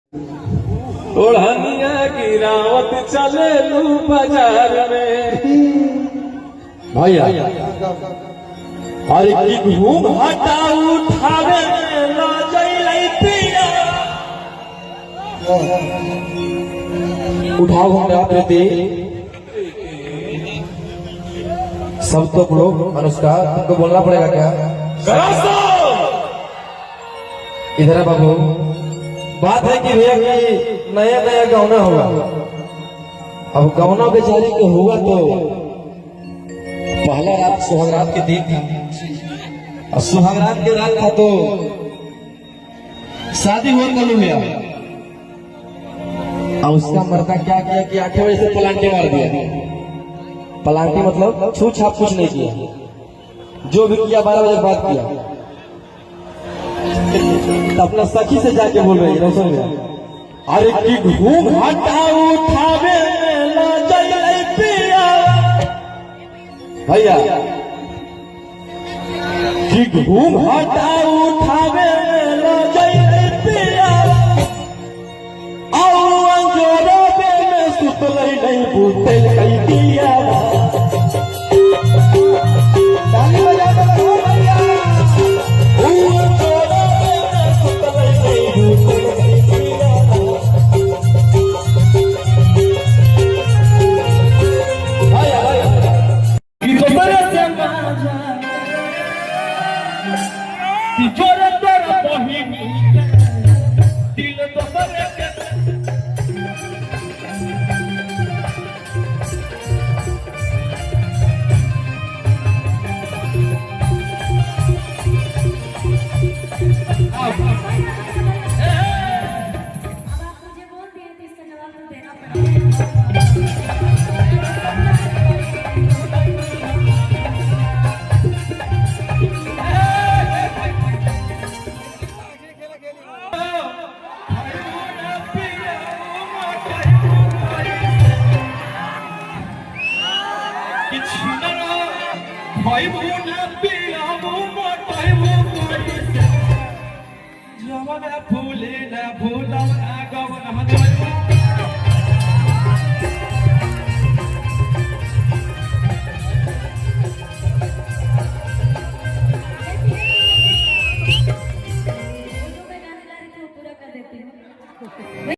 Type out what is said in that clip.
ओढ़निया गिरावत चले लू बाजार में भैया अरे की घूम हटा उठावे ला जइलै पिया उठाओ हमने अपने दे सब तो लोग अनुष्का तुमको बोलना पड़ेगा क्या? इधर है बाबू। बात है कि भैया कि नया नया गौना होगा। अब गौना बेचारी के हुआ तो पहला रात सुहागरात के दिन था और सुहागरात के रात था तो शादी हुआ कल हुआ और उसका मर्दा क्या किया कि 8 बजे से पलांटी मार दिया। पलांटी मतलब छू छाप कुछ नहीं किया, जो भी किया 12 बजे बाद किया। तो अपना सखी से जाके बोल रही है सुन अरे की घूम हटा उठावे ला जइलै पिया भैया की घूम हटा उठावे ला जइलै पिया औ अंजोरा में सुतलै नहीं बुतल कई दिया ताली बजा दो भैया फूले न फूल